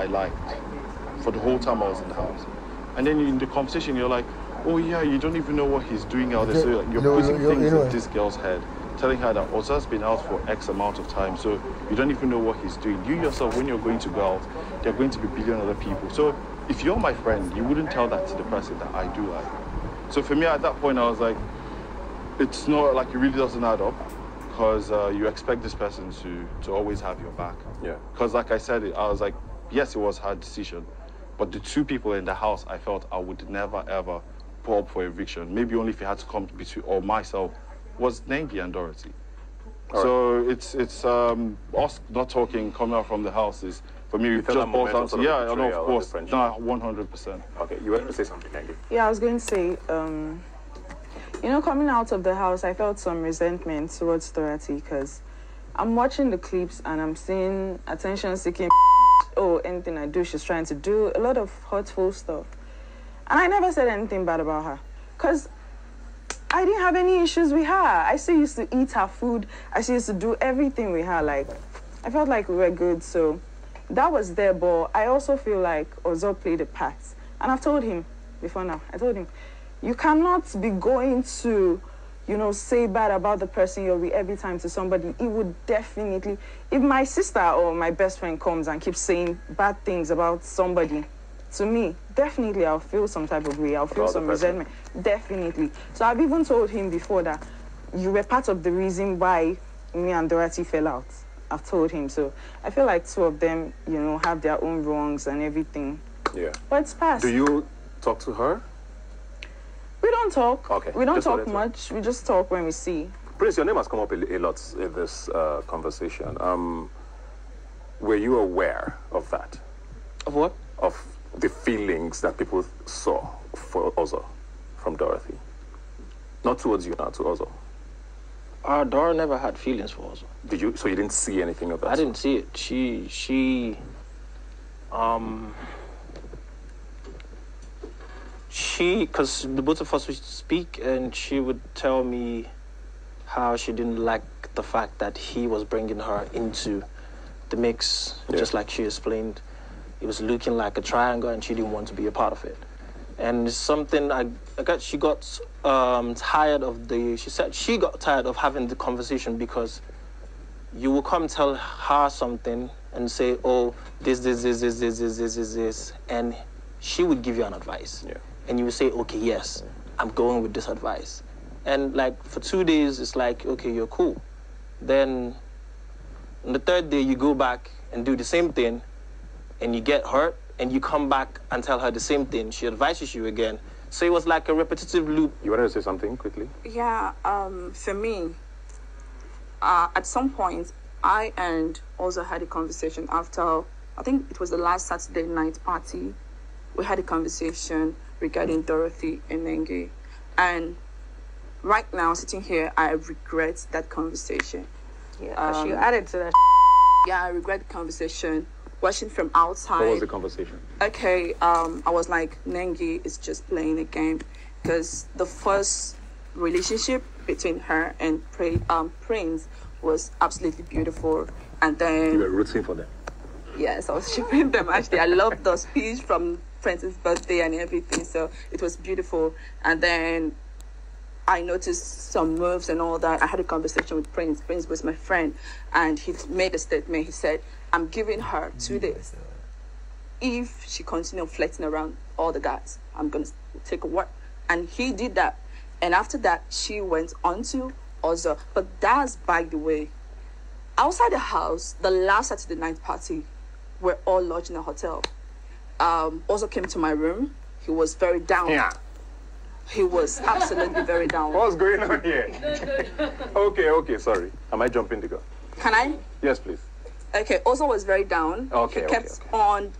liked for the whole time I was in the house. And then in the conversation, you're like, oh yeah, you don't even know what he's doing out there. So you're putting things in this girl's head, telling her that Oza's been out for X amount of time, so you don't even know what he's doing. You yourself, when you're going to go out, there are going to be a billion other people. So if you're my friend, you wouldn't tell that to the person that I do like. So for me, at that point, I was like, it's not like it really doesn't add up, because you expect this person to always have your back. Yeah. Because like I said, I was like, yes, it was a hard decision, but the two people in the house, I felt I would never, ever put up for eviction. Maybe only if it had to come between, or myself, was Nengi and Dorathy. All so right. It's us not talking, coming out from the house is, for me, just boils down to, yeah, no, of course, no, 100%. Okay, you were going to say something, Nengi? Yeah, I was going to say, you know, coming out of the house, I felt some resentment towards Dorathy, because I'm watching the clips and I'm seeing attention-seeking, oh, anything I do, she's trying to do, a lot of hurtful stuff. And I never said anything bad about her, because I didn't have any issues with her. I still used to eat her food. I still used to do everything with her. Like, I felt like we were good, so that was there, but I also feel like Ozo played a part. And I've told him before now, I told him, you cannot be going to, you know, say bad about the person you're with every time to somebody. It would definitely, if my sister or my best friend comes and keeps saying bad things about somebody, to me, definitely I'll feel some type of way. I'll feel some resentment. Definitely. So I've even told him before that you were part of the reason why me and Dorathy fell out. I've told him. So I feel like two of them, you know, have their own wrongs and everything. Yeah. But it's past. Do you talk to her? We don't talk. Okay. We don't talk much. We just talk when we see. Prince, your name has come up a lot in this conversation. Were you aware of that? Of what? Of the feelings that people saw for Ozo from Dorathy. Not towards you now, to Ozo. Dora never had feelings for Ozo. Did you? So you didn't see anything of that? I didn't see it. She, because the both of us would speak, and she would tell me how she didn't like the fact that he was bringing her into the mix, just like she explained. It was looking like a triangle, and she didn't want to be a part of it. And it's something she got tired of she said she got tired of having the conversation, because you will come tell her something and say, oh, this, and she would give you an advice. Yeah. And you would say, okay, yes, I'm going with this advice. And like for 2 days, it's like, okay, you're cool. Then on the third day, you go back and do the same thing, and you get hurt, and you come back and tell her the same thing. She advises you again. So it was like a repetitive loop. You wanted to say something quickly? Yeah, for me, at some point, I and Ozo had a conversation after, I think it was the last Saturday night party. We had a conversation regarding Dorathy and Nengi. And right now, sitting here, I regret that conversation. Yeah, you added to that. Yeah, I regret the conversation. Watching from outside. What was the conversation? Okay, I was like, Nengi is just playing a game, because the first relationship between her and Prince was absolutely beautiful, and then you were rooting for them. Yes, I was shipping them. Actually, I loved the speech from Prince's birthday and everything, so it was beautiful. And then I noticed some moves and all that. I had a conversation with Prince. Prince was my friend, and he made a statement. He said, I'm giving her 2 days. If she continues flirting around all the guys, I'm going to take a word. And he did that. And after that, she went on to Ozo. But that's, by the way, outside the house, the last Saturday night party, we're all lodged in a hotel. Ozo came to my room. He was very down. Yeah. He was absolutely very down. What's going on here? Okay, sorry. Am I jumping the gun? Can I? Yes, please. Okay, Ozo was very down. Okay, he kept on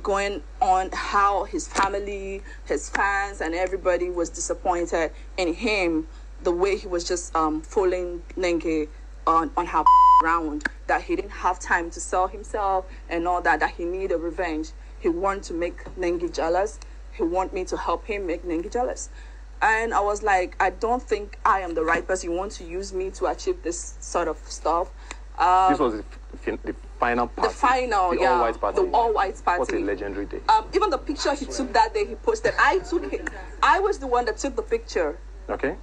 going on how his family, his fans, and everybody was disappointed in him, the way he was just fooling Nengi on her round, that he didn't have time to sell himself and all that he needed revenge. He wanted to make Nengi jealous. He wanted me to help him make Nengi jealous. And I was like, I don't think I am the right person. You want to use me to achieve this sort of stuff. This was final party. The final, the yeah. all-white party. The all-white party. What a legendary day. Even the picture he took that day, he posted. I took it. I was the one that took the picture. Okay.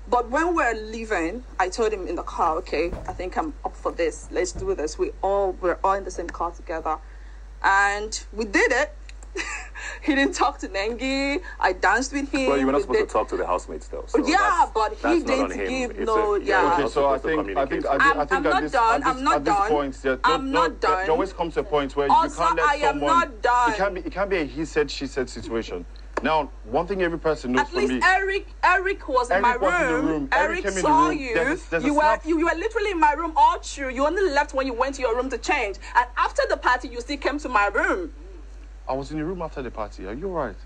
But when we're leaving, I told him in the car, okay, I think I'm up for this. Let's do this. We're all in the same car together. And we did it. He didn't talk to Nengi. I danced with him. Well, you were not supposed to talk to the housemates, though. So yeah, but he didn't give no. Yeah. Okay, so I think at this point, there always comes a point where also, you can't let I am someone. Not done. It can't be a he said she said situation. Now, one thing every person knows from me. At least Eric was in my room. Eric saw you. You were literally in my room all through. You only left when you went to your room to change. And after the party, you still came to my room. I was in the room after the party. Are you alright?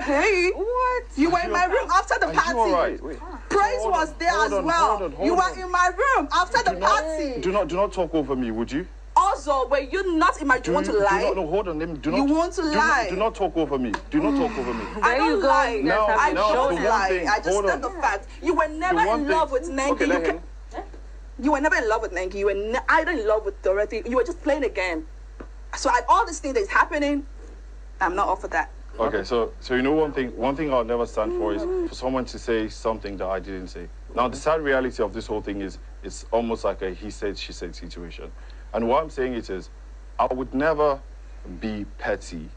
Hey, what? You were in my room after the party. Are you alright? Praise was there as well. You were in my room after the party. Do not talk over me, would you? Also, were you not in my room? Do you want to lie? No, hold on. You want to lie? Do not talk over me. Do not talk over me. I don't lie. I don't lie. I just said the fact. You were never in love with Nengi. You were never in love with Nengi. You were either in love with Dorathy. You were just playing a game. So all this thing that is happening, I'm not up for that. Okay, so you know one thing I'll never stand for is for someone to say something that I didn't say. Now the sad reality of this whole thing is it's almost like a he said she said situation. And what I'm saying is I would never be petty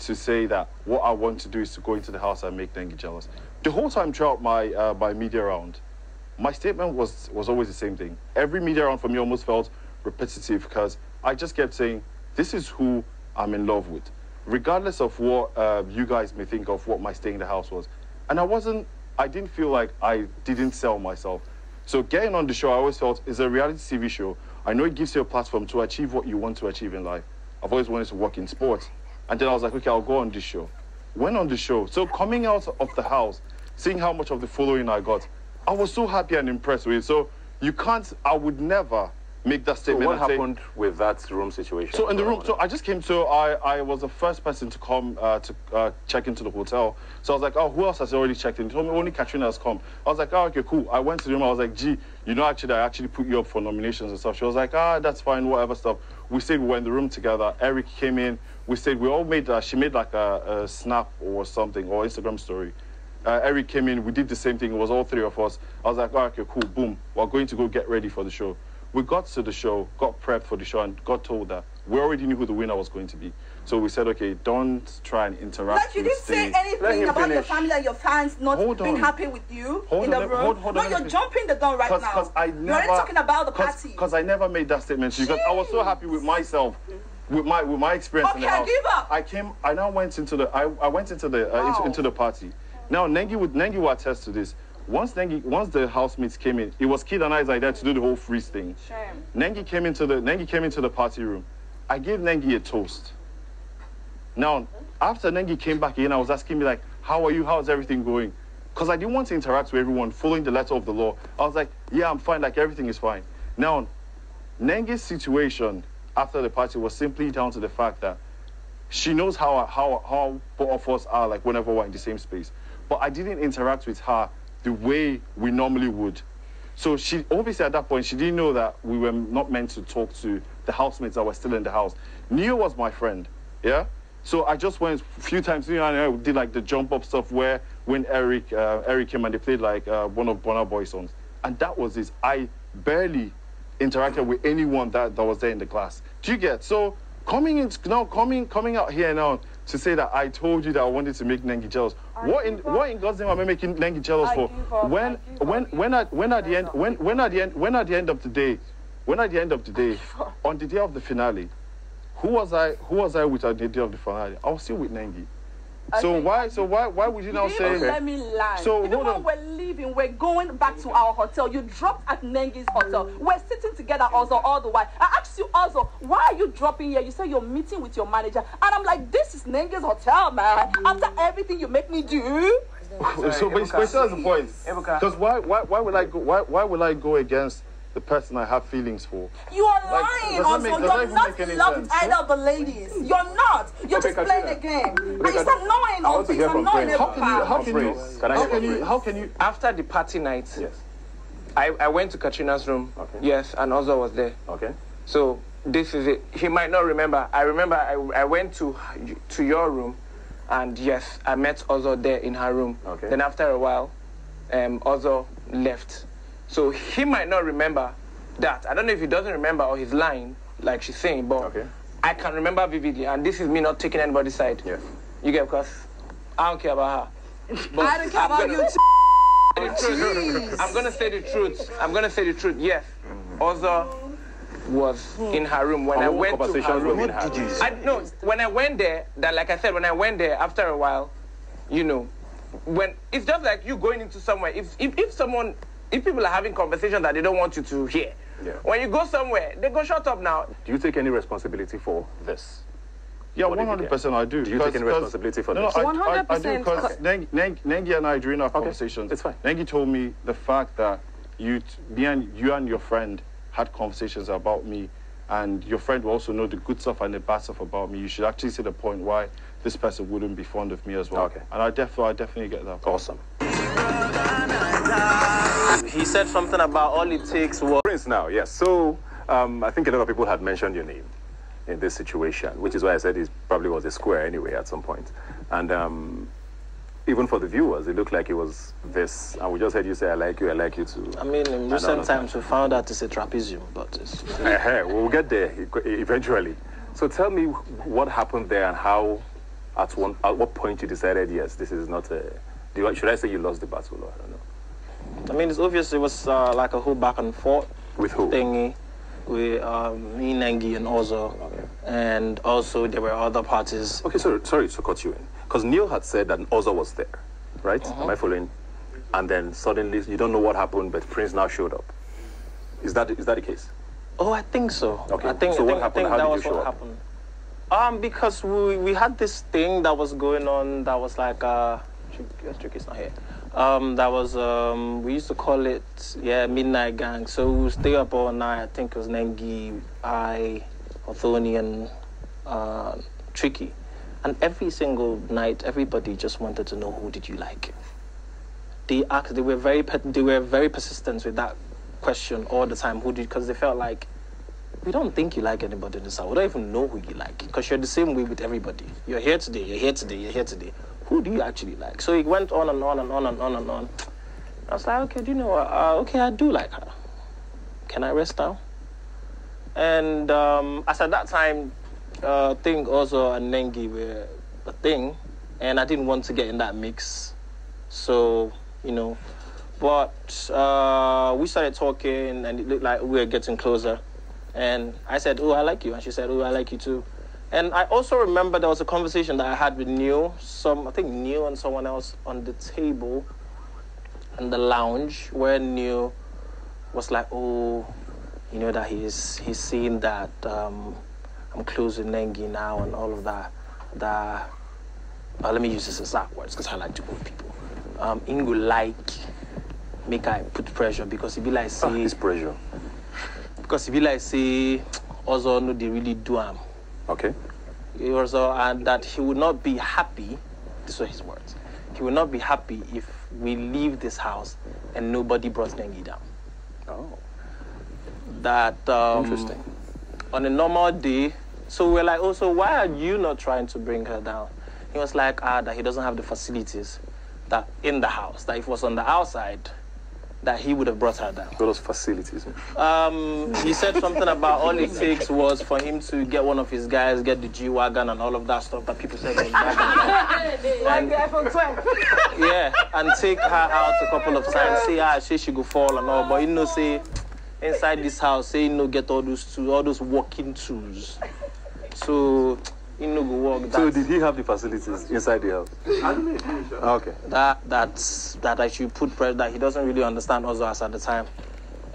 to say that what I want to do is to go into the house and make Nengi jealous. The whole time throughout my media round, my statement was always the same thing. Every media round for me almost felt repetitive because I just kept saying, this is who I'm in love with, regardless of what you guys may think of what my stay in the house was. And I didn't feel like I didn't sell myself. So getting on the show, I always felt, is a reality TV show. I know it gives you a platform to achieve what you want to achieve in life. I've always wanted to work in sports. And then I was like, okay, I'll go on this show. Went on the show. So coming out of the house, seeing how much of the following I got, I was so happy and impressed with it. So I would never make that statement. So what happened with that room situation? So in the room, so I just came to, I was the first person to come to check into the hotel. So I was like, oh, who else has already checked in? He told me only Katrina has come. I was like, oh, okay, cool. I went to the room, I was like, gee, you know, I actually put you up for nominations and stuff. She was like, that's fine, whatever stuff. We stayed, we were in the room together. Eric came in, we stayed, we all made, she made like a snap or something, or Instagram story. Eric came in, we did the same thing, it was all three of us. I was like, oh, okay, cool, boom. We're going to go get ready for the show. We got to the show, got prepped for the show, and got told that we already knew who the winner was going to be. So we said, okay, don't try and interact. Like you didn't say anything about your family and your fans not being happy with you in the room. No, you're jumping the gun right now. You're already talking about the party. Because I never made that statement to you. Because I was so happy with myself, with my experience in the house. Give up. I now went into the into the party. Now Nengi will attest to this. Once the housemates came in, it was Kid and I's idea to do the whole freeze thing. Shame. Nengi came into the party room. I gave Nengi a toast. Now, after Nengi came back in, I was asking me like, how are you? How's everything going? Because I didn't want to interact with everyone following the letter of the law. I was like, yeah, I'm fine, like everything is fine. Now, Nengi's situation after the party was simply down to the fact that she knows how both of us are like whenever we're in the same space. But I didn't interact with her the way we normally would. So she, obviously at that point, she didn't know that we were not meant to talk to the housemates that were still in the house. Neo was my friend, yeah? So I just went a few times, Neo and I did like the jump up stuff where when Eric came and they played like one of Burna Boy's songs. And that was it. I barely interacted with anyone that was there in the class. Do you get? So coming out here now to say that I told you that I wanted to make Nengi jealous. What in God's name am I making Nengi jealous for? When at the end of the day, on the day of the finale, who was I with at the day of the finale? I was still with Nengi. So why would you now say? Let me lie. So even when we're leaving, we're going back to our hotel. You dropped at Nengi's hotel. We're sitting together also all the while. I asked you also, why are you dropping here? You said you're meeting with your manager, and I'm like, this is Nengi's hotel, man. After everything you make me do. So but that's the point. Because why will I go against the person I have feelings for? You are lying also. You're not in love with either of the ladies. You're not. You're just playing the game. And it's annoying all this. It's annoying. How can you? After the party night, yes. I went to Katrina's room. Okay. Yes, and Ozo was there. Okay. So this is it. He might not remember. I remember I went to your room, and yes, I met Ozo there in her room. Okay. Then after a while, Ozo left. So he might not remember that. I don't know if he doesn't remember or he's lying, like she's saying, but okay. I can remember vividly, and this is me not taking anybody's side. Yes. You get, because I don't care about her. But I don't care about you too. I'm gonna say the truth. I'm gonna say the truth. Yes, Ozo was in her room when I went to her room. When I went there, that like I said, when I went there after a while, you know, when it's just like you going into somewhere. If people are having conversations that they don't want you to hear, yeah. When you go somewhere, they go shut up now. Do you take any responsibility for this? Yeah, 100% I do. Do you take any responsibility for this? No, I do, because Nengi and I, during our conversations, it's fine. Nengi told me the fact that you and your friend had conversations about me, and your friend will also know the good stuff and the bad stuff about me. You should actually see the point why this person wouldn't be fond of me as well. Okay. And I definitely get that. Awesome. He said something about all it takes was... Prince now, yes. So, I think a lot of people had mentioned your name in this situation, which is why I said it probably was a square anyway at some point. And even for the viewers, it looked like it was this. And we just heard you say, I like you too. I mean, in recent times, we found out it's a trapezium, but it's... We'll get there eventually. So tell me what happened there and how, at what point you decided, yes, this is not a... Should I say you lost the battle, or I don't know? I mean, it's obvious it was like a whole back and forth. With who? Thingy. With me, Nengi, and Ozo. Okay. And also there were other parties. Okay, sorry to cut you in. Because Neil had said that Ozo was there, right? Am I following? And then suddenly, you don't know what happened, but Prince now showed up. Is that the case? Oh, I think so. Okay, I think what happened? How that did was you show what up? happened. Because we had this thing that was going on that was like... Tricky's not here. That was, we used to call it, midnight gang. So we would stay up all night. I think it was Nengi, Othoni, and Tricky. And every single night, everybody just wanted to know, who did you like? They were very persistent with that question all the time. Because they felt like, we don't think you like anybody in this house. We don't even know who you like. Because you're the same way with everybody. You're here today, you're here today, you're here today. Who do you actually like? So it went on and on and on and on and on. I was like, okay, do you know what? Okay, I do like her. Can I rest now? And as at that time, Thing also and Nengi were a thing, and I didn't want to get in that mix. So, you know, but we started talking, and it looked like we were getting closer. And I said, oh, I like you. And she said, oh, I like you too. And I also remember there was a conversation that I had with Neil, I think Neil and someone else on the table in the lounge, where Neil was like, oh, you know, that he's seen that I'm close with Nengi now and all of that. Let me use this exact words because I like to quote people. Ingo like, make I put pressure because he be like, say... this pressure. Because he be like, say, also no, they really do him. Okay. Also, and that he would not be happy, these were his words, he would not be happy if we leave this house and nobody brought Nengi down. Oh. That, interesting. On a normal day, so we're like, oh, so why are you not trying to bring her down? He was like, that he doesn't have the facilities that in the house, that if it was on the outside, that he would have brought her down. Those facilities. He said something about all it takes was for him to get one of his guys, get the G-Wagon and all of that stuff that people said. Like the iPhone 12. Yeah, and take her out a couple of times, say she go fall and all, but you know, say inside this house, say you know, get all those walking tools. So you know, go walk. So did he have the facilities inside the house? Okay. That I should put pressure, that he doesn't really understand us at the time,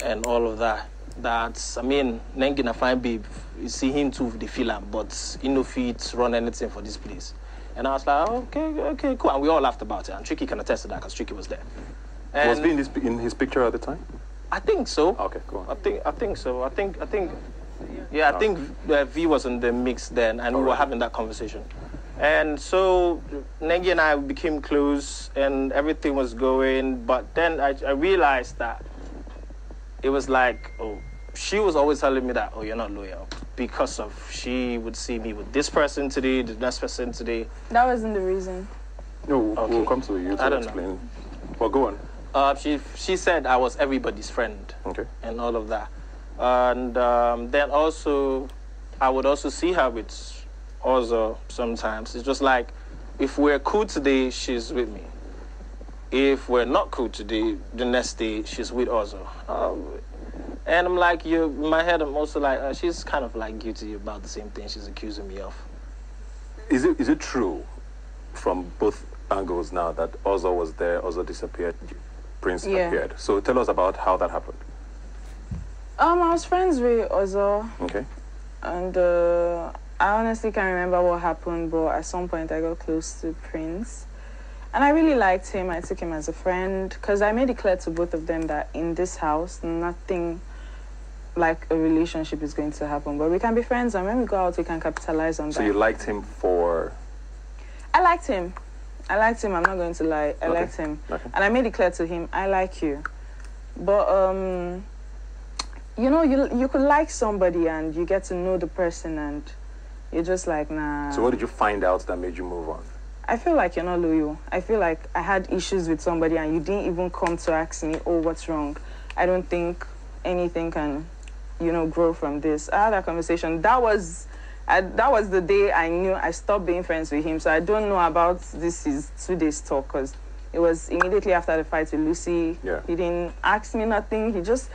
and all of that. That's, I mean, Nengi na fine babe. You see him too, the film, but he no fit run anything for this place. And I was like, okay, cool. And we all laughed about it. And Tricky can attest to that because Tricky was there. And was he in his picture at the time? I think so. Okay, go on. I think so. I think. Yeah, I think V was in the mix then, and we were having that conversation. And so Nengi and I became close, and everything was going. But then I realized that it was like, oh, she was always telling me that, oh, you're not loyal. Because of, she would see me with this person today, the next person today. That wasn't the reason. No, okay. We'll come to you to explain. Know. Well, go on. She said I was everybody's friend. Okay. And all of that. And then also, I would also see her with Ozo sometimes. It's just like, if we're cool today, she's with me. If we're not cool today, the next day, she's with Ozo. And I'm like, in my head, I'm also like, she's kind of like guilty about the same thing she's accusing me of. Is it true from both angles now that Ozo was there, Ozo disappeared, Prince appeared? So tell us about how that happened. I was friends with Ozo. Okay. And I honestly can't remember what happened, but at some point I got close to Prince. And I really liked him. I took him as a friend because I made it clear to both of them that in this house, nothing like a relationship is going to happen. But we can be friends, and when we go out, we can capitalize on that. So you liked him for... I liked him. I'm not going to lie. I liked him. Okay. And I made it clear to him, I like you. But, you know, you could like somebody and you get to know the person and you're just like, nah. So what did you find out that made you move on? I feel like you're not loyal. I feel like I had issues with somebody and you didn't even come to ask me, oh, what's wrong? I don't think anything can, you know, grow from this. I had that conversation. That was the day I knew I stopped being friends with him. So I don't know about this is 2 days talk because it was immediately after the fight with Lucy. Yeah. He didn't ask me nothing. He just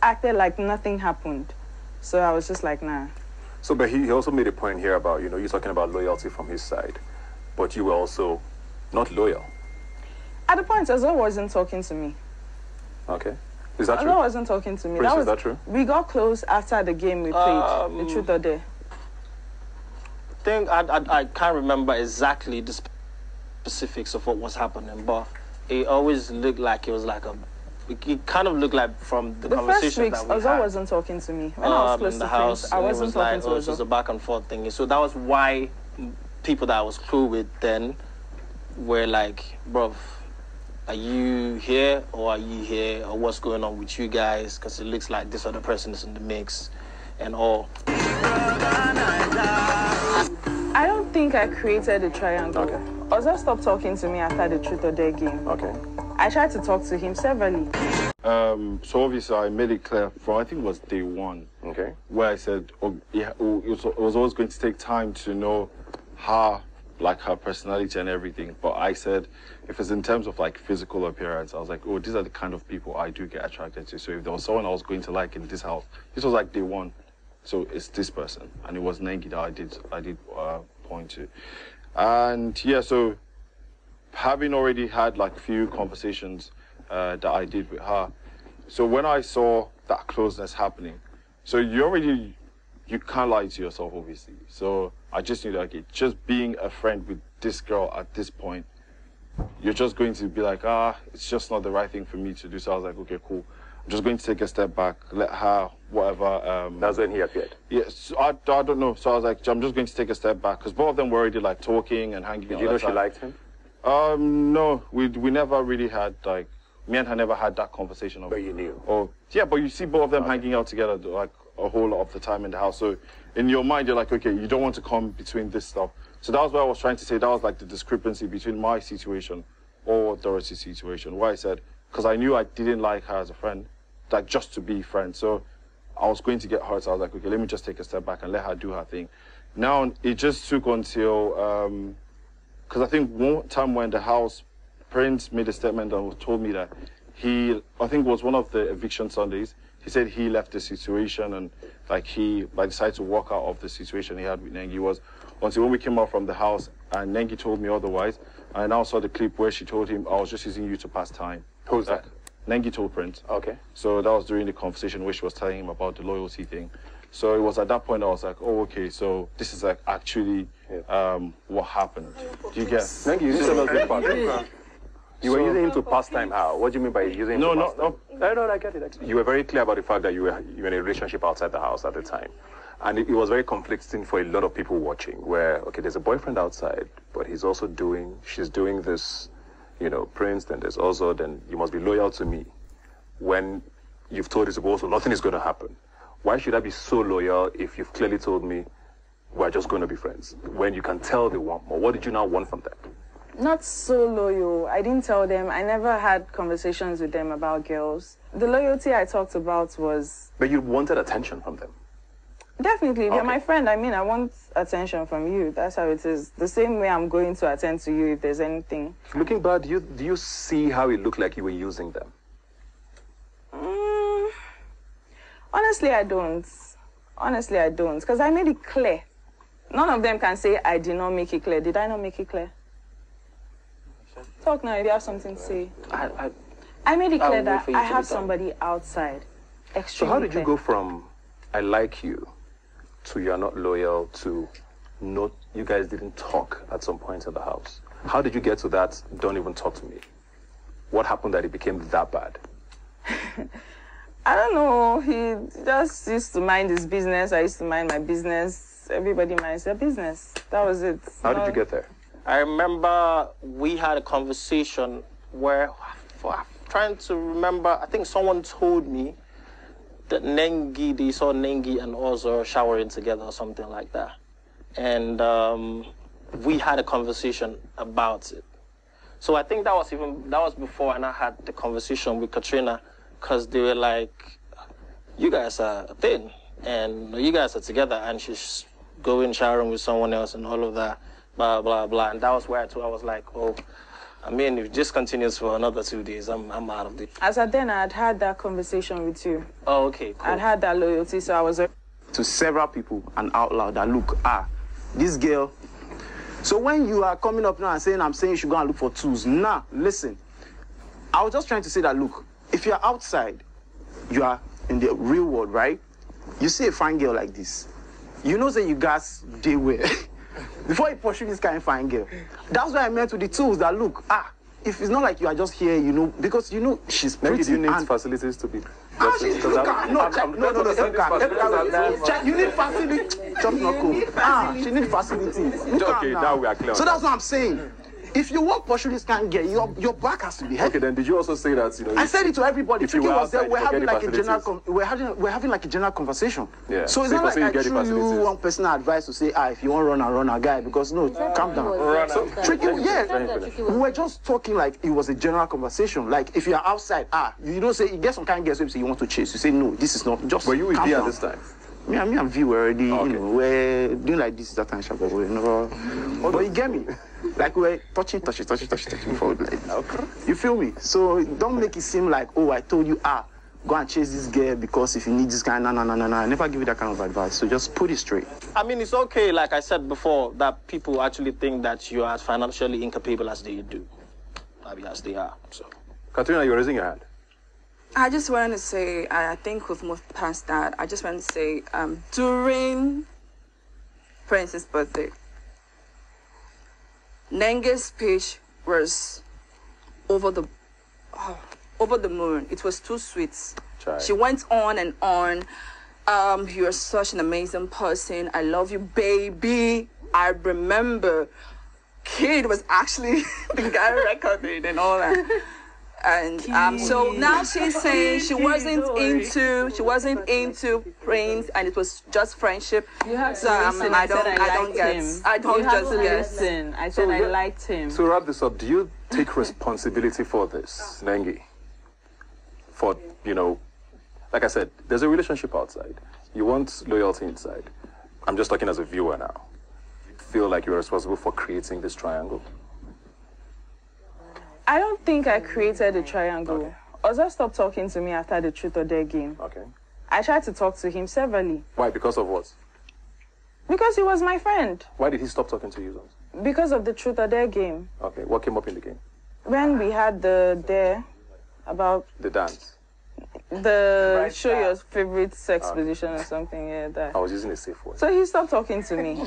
acted like nothing happened. So I was just like, nah. So, but he also made a point here about, you know, you're talking about loyalty from his side. But you were also not loyal. At the point, Ozo wasn't talking to me. Okay. Is that true? Ozo wasn't talking to me. Prince, is that true? We got close after the game we played, the Truth or Dare. I can't remember exactly the specifics of what was happening, but it always looked like it was like it kind of looked like from the conversation that we had. Ozo wasn't talking to me. When I was close to Prince, I wasn't talking to Ozo. It was a back and forth thing. So that was why people that I was cool with then were like, bruv, are you here or are you here? Or what's going on with you guys? Because it looks like this other person is in the mix and all. I don't think I created a triangle. Okay. Ozo stopped talking to me after the Truth or Dare game. Okay. I tried to talk to him severally. So obviously I made it clear from, I think it was day one. Okay. Where I said, it was always going to take time to know her, like her personality and everything. But I said, if it's in terms of like physical appearance, I was like, oh, these are the kind of people I do get attracted to. So if there was someone I was going to like in this house, this was like day one. So it's this person. And it was Nengi that I did point to. And yeah, so having already had like a few conversations that I did with her. So when I saw that closeness happening, so you can't lie to yourself, obviously. So I just knew that, okay, just being a friend with this girl at this point, you're just going to be like, it's just not the right thing for me to do. So I was like, okay, cool. I'm just going to take a step back, let her, whatever. That's when he appeared? Yes, I don't know. So I was like, I'm just going to take a step back because both of them were already like talking and hanging out. Did you know she liked him? No, we never really had, like, me and her never had that conversation. But you knew? Oh, yeah, but you see both of them hanging out together, like, a whole lot of the time in the house. So in your mind, you're like, okay, you don't want to come between this stuff. So that was what I was trying to say. That was like the discrepancy between my situation or Dorathy's situation, where I said, because I knew I didn't like her as a friend, like just to be friends. So I was going to get hurt. So I was like, okay, let me just take a step back and let her do her thing. Now it just took until, because I think one time when the house, Prince made a statement and told me that I think it was one of the eviction Sundays, he said he left the situation and like he decided to walk out of the situation he had with Nengi. Was until when we came out from the house and Nengi told me otherwise. I now saw the clip where she told him, I was just using you to pass time. Who's that? Nengi told Prince. Okay. So that was during the conversation where she was telling him about the loyalty thing. So it was at that point I was like, oh, okay, so this is like actually what happened. Do you get? Nengi, you didn't tell us this part. You were using him to pass time how? What do you mean by using him to pass time? No, I get it. You were very clear about the fact that you were in a relationship outside the house at the time. And it was very conflicting for a lot of people watching where, okay, there's a boyfriend outside, but she's doing this, you know, Prince, then there's also, then you must be loyal to me. When you've told us also nothing is going to happen. Why should I be so loyal if you've clearly told me we're just going to be friends? When you can tell they want more, what did you now want from them? Not so loyal. I didn't tell them. I never had conversations with them about girls. The loyalty I talked about was... But you wanted attention from them. Definitely. They're my friend. I mean, I want attention from you. That's how it is. The same way I'm going to attend to you if there's anything. Looking back, do you see how it looked like you were using them? Honestly, I don't. Honestly, I don't. Because I made it clear. None of them can say I did not make it clear. Did I not make it clear? Talk now if you have something to say. I made it clear that I have somebody outside. So how did you go from I like you to you're not loyal to not, you guys didn't talk at some point in the house? How did you get to that don't even talk to me? What happened that it became that bad? I don't know. He just used to mind his business. I used to mind my business. Everybody minds their business. That was it. How did you get there? I remember we had a conversation where, I'm trying to remember, I think someone told me that they saw Nengi and Ozo showering together or something like that. And we had a conversation about it. So I think that was before and I had the conversation with Katrina, because they were like, you guys are a thing and you guys are together and she's going showering with someone else and all of that, blah, blah, blah. And that was where I was like, oh, I mean, if this continues for another 2 days, I'm out of it. As at then, I'd had that conversation with you. Oh, okay, cool. I'd had that loyalty, so I was... To several people and out loud that, look, this girl... So when you are coming up now and saying, I'm saying you should go and look for tools, listen. I was just trying to say that, look, if you're outside, you are in the real world, right? You see a fine girl like this. You know that you guys deal with before you pursue this kind of fine girl. That's why I meant with the tools that, look, if it's not like you are just here, you know, because you know she's pretty. Maybe you need facilities to be... You need facilities. She needs facilities. Okay, now we are clear. So that's what I'm saying. If you want to pursue this kind of girl, your back has to be heavy. Okay, then did you also say that, you know... I said it to everybody. If you were outside, we're having like a general conversation. Yeah. So it's not like I threw you one personal advice to say, if you want to run a guy, because no, calm down. So, tricky, we were just talking like it was a general conversation. Like if you are outside, you don't say, you get some kind of girl, so you say you want to chase. You say, no, this is not just... Were you with me at this time? Me and V were already, you know, we're doing like this that time, but we never... But you get me? Like we're touching before. Like, okay. You feel me? So don't make it seem like, oh, I told you, go and chase this girl because if you need this kind, no. I never give you that kind of advice. So just put it straight. I mean, it's okay, like I said before, that people actually think that you are as financially incapable as they do. Maybe as they are, so. Katrina, you're raising your hand. I just wanted to say, I think we've moved past that. I just wanted to say, during Prince's birthday, Nenge's speech was over the moon. It was too sweet. She went on and on. You're such an amazing person. I love you, baby. I remember Kid was actually the guy recording and all that. And so now she's saying she wasn't into Prince, and it was just friendship. You have to so listen. I don't listen. I said I liked him. So wrap this up. Do you take responsibility for this, Nengi? For, you know, like I said, there's a relationship outside. You want loyalty inside. I'm just talking as a viewer now. You feel like you're responsible for creating this triangle? I don't think I created a triangle. Okay. Ozo stopped talking to me after the Truth or Dare game. Okay. I tried to talk to him severally. Why? Because of what? Because he was my friend. Why did he stop talking to you? Because of the Truth or Dare game. Okay. What came up in the game? When we had the dare about... The dance? The show your favorite sex position or something. Yeah, that. I was using a safe word. So he stopped talking to me.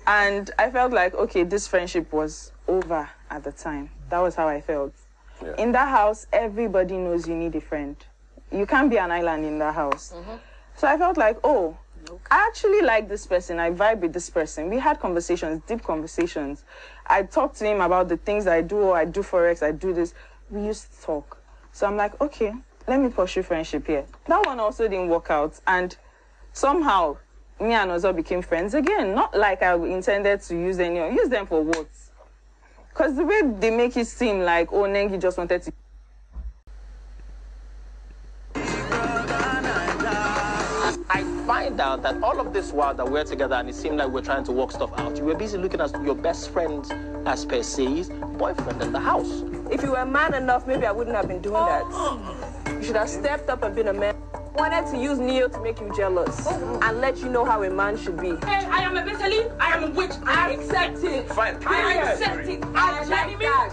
And I felt like, okay, this friendship was over at the time. That was how I felt. Yeah. In that house, everybody knows you need a friend. You can't be an island in that house. So I felt like, oh, I actually like this person. I vibe with this person. We had conversations, deep conversations. I talked to him about the things I do. I do Forex, I do this. we used to talk. So I'm like, okay, let me pursue friendship here. That one also didn't work out. And somehow, me and Ozo became friends again. Not like I intended to use anyone. Use them for what? Because the way they make it seem like, oh, Nengi just wanted to... I find out that all of this while that we're together and it seemed like we're trying to work stuff out, you were busy looking at your best friend as per se's boyfriend in the house. If you were man enough, maybe I wouldn't have been doing that. You should have stepped up and been a man. Wanted to use Neo to make you jealous and let you know how a man should be. Hey, I am a Bethany, I am a witch. I accept it. Fine. I accept it. I like that.